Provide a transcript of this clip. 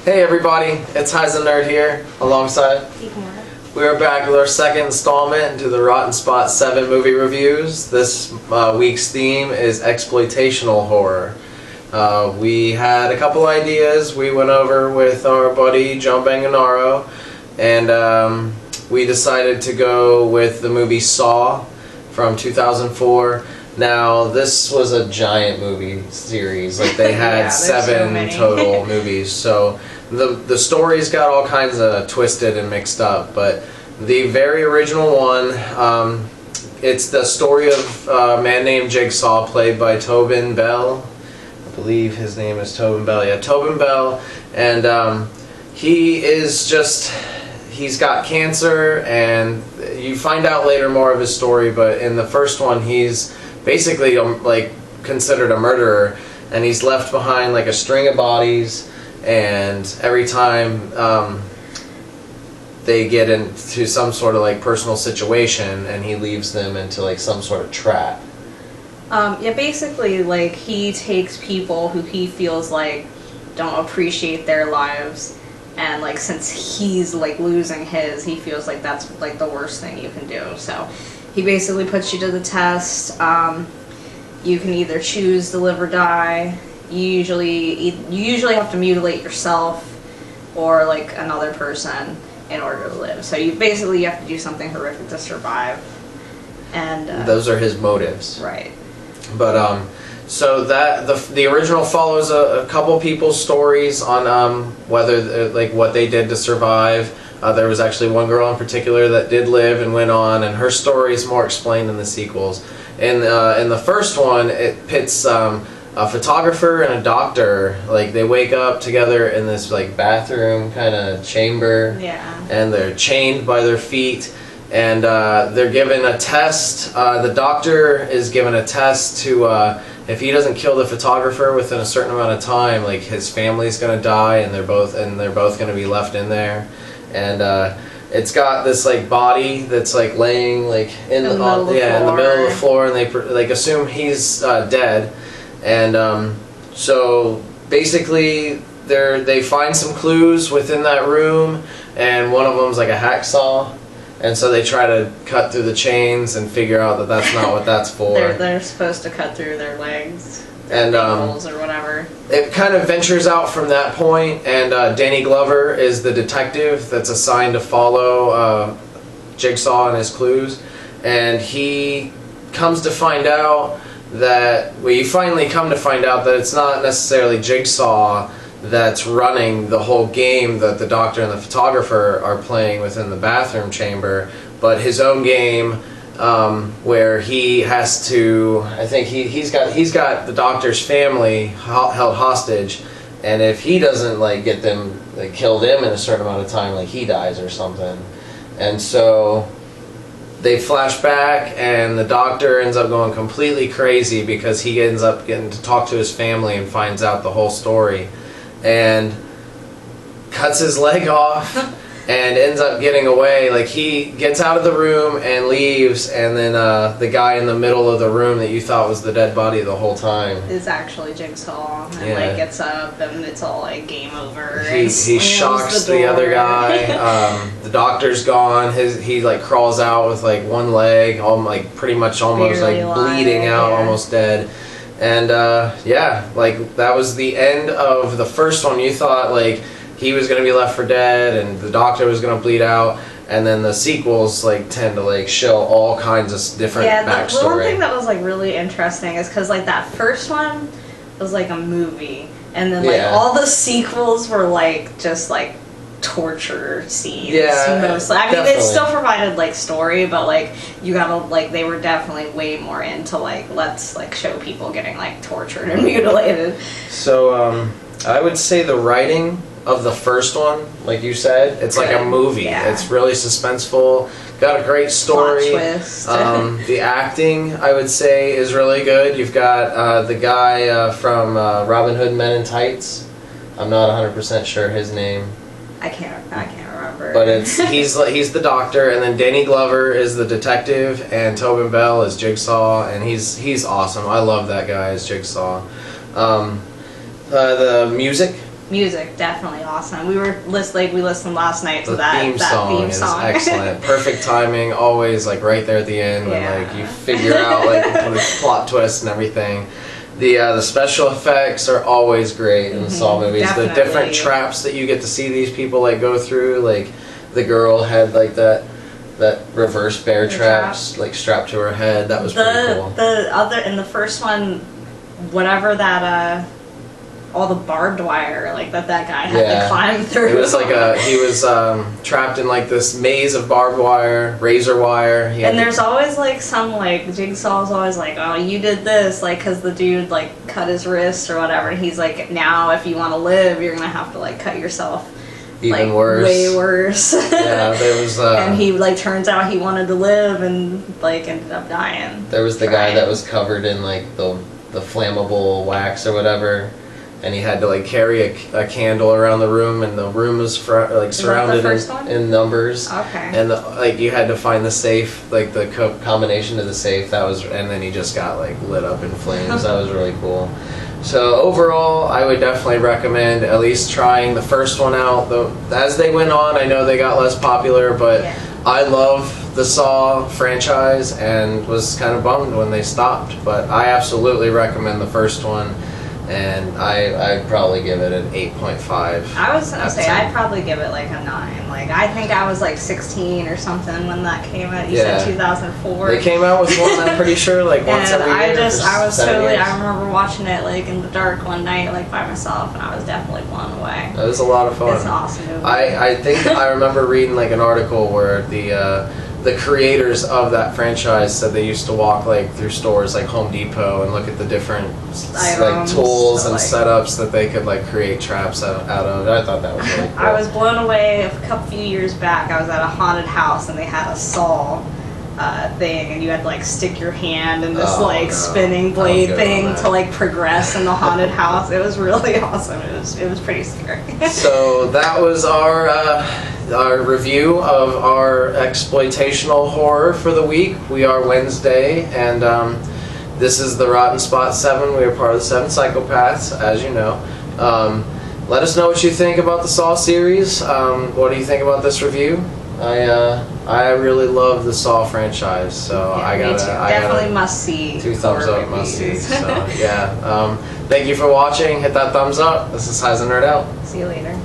Hey everybody, it's Heisen Nerd here, alongside. We are back with our second installment into the Rotten Spot 7 movie reviews. This week's theme is exploitational horror. We had a couple ideas we went over with our buddy John Banganaro, and we decided to go with the movie Saw from 2004. Now, this was a giant movie series. Like, they had seven total movies. So the stories got all kinds of twisted and mixed up. But the very original one, it's the story of a man named Jigsaw, played by Tobin Bell. I believe his name is Tobin Bell. Yeah, Tobin Bell. And he is just... he's got cancer, and you find out later more of his story. But in the first one, he's basically like considered a murderer, and he's left behind like a string of bodies, and every time they get into some sort of like personal situation, and he leaves them into like some sort of trap. Yeah, basically, like, he takes people who he feels like don't appreciate their lives, and like since he's like losing his, he feels like that's like the worst thing you can do. So he basically puts you to the test. You can either choose to live or die. You usually have to mutilate yourself or like another person in order to live. So you have to do something horrific to survive. And those are his motives. Right. But so that the original follows a couple people's stories on whether like what they did to survive. There was actually one girl in particular that did live and went on, and her story is more explained in the sequels. In the first one, it pits a photographer and a doctor. Like, they wake up together in this like bathroom kind of chamber. Yeah. And they're chained by their feet, and they're given a test. The doctor is given a test to if he doesn't kill the photographer within a certain amount of time, like his family's gonna die, and they're both gonna be left in there. And it's got this like body that's like laying like in the middle of the floor, and they like assume he's dead. And so basically they find some clues within that room, and one of them's like a hacksaw, and so they try to cut through the chains and figure out that that's not what that's for. they're supposed to cut through their legs. And ankles or whatever. It kind of ventures out from that point, and Danny Glover is the detective that's assigned to follow Jigsaw and his clues, and he comes to find out that you finally come to find out that it's not necessarily Jigsaw that's running the whole game that the doctor and the photographer are playing within the bathroom chamber, but his own game. Where he has to, I think he's got the doctor's family held hostage, and if he doesn't like get them, like kill them in a certain amount of time, like he dies or something. And so they flash back, and the doctor ends up going completely crazy because he ends up getting to talk to his family and finds out the whole story, and cuts his leg off. And ends up getting away. Like, he gets out of the room and leaves, and then the guy in the middle of the room that you thought was the dead body the whole time is actually Jigsaw, and like gets up, and it's all like game over. He shocks the other guy. The doctor's gone. He like crawls out with like one leg, like pretty much almost barely like bleeding out, almost dead. And yeah, like that was the end of the first one. You thought like he was going to be left for dead, and the doctor was going to bleed out, and then the sequels like tend to like show all kinds of different backstory. The one thing that was like really interesting is because like that first one was like a movie, and then like all the sequels were like just like torture scenes. Yeah, mostly. I mean, it still provided like story, but like you gotta like they were definitely way more into like let's like show people getting like tortured and mutilated. So I would say the writing of the first one, like you said, it's like a movie. Yeah. It's really suspenseful. Got a great story. Plot twist. The acting, I would say, is really good. You've got the guy from Robin Hood Men in Tights. I'm not 100% sure his name. I can't remember. But he's the doctor, and then Danny Glover is the detective, and Tobin Bell is Jigsaw, and he's awesome. I love that guy as Jigsaw. The music Music, definitely awesome. We listened last night to The that theme song is excellent. Perfect timing, always like right there at the end when like you figure out like the plot twist and everything. The special effects are always great in the Saw movies. Definitely. The different traps that you get to see these people like go through, like the girl had like that reverse bear traps like strapped to her head. That was pretty cool. In the first one, whatever that all the barbed wire like that guy had to climb through. It was like he was trapped in like this maze of barbed wire, razor wire. And there's always like some like Jigsaw's always like, oh, you did this, like, because the dude like cut his wrist or whatever, and he's like, now if you want to live, you're gonna have to like cut yourself. Even like, worse. Way worse. Yeah, there was. And he like turns out he wanted to live and like ended up dying. There was the guy that was covered in like the flammable wax or whatever. And he had to like carry a candle around the room, and the room was surrounded in numbers. Okay. And like you had to find the safe, like the combination to the safe. That was, and then he just got like lit up in flames. That was really cool. So overall, I would definitely recommend at least trying the first one out. Though as they went on, I know they got less popular, but I love the Saw franchise and was kind of bummed when they stopped. But I absolutely recommend the first one. And I'd probably give it an 8.5. I was gonna say I'd probably give it like a 9. Like I think I was like 16 or something when that came out. You said 2004. They came out with one, I'm pretty sure, like once every year. I remember watching it like in the dark one night, like by myself, and I was definitely blown away. It was a lot of fun. It's an awesome movie. I think I remember reading like an article where the creators of that franchise said they used to walk like through stores like Home Depot and look at the different like tools and setups that they could like create traps out of. I thought that was really cool. I was blown away a few years back. I was at a haunted house and they had a saw thing, and you had to like stick your hand in this spinning blade thing to like progress in the haunted house. It was really awesome. It was pretty scary. So that was our review of our exploitational horror for the week. We are Wednesday, and this is the Rotten Spot 7. We are part of the 7 Psychopaths, as you know. Let us know what you think about the Saw series. What do you think about this review? I really love the Saw franchise, so I definitely must see. 2 thumbs up, must see. So yeah, thank you for watching. Hit that thumbs up. This is Heiser Nerd out. See you later.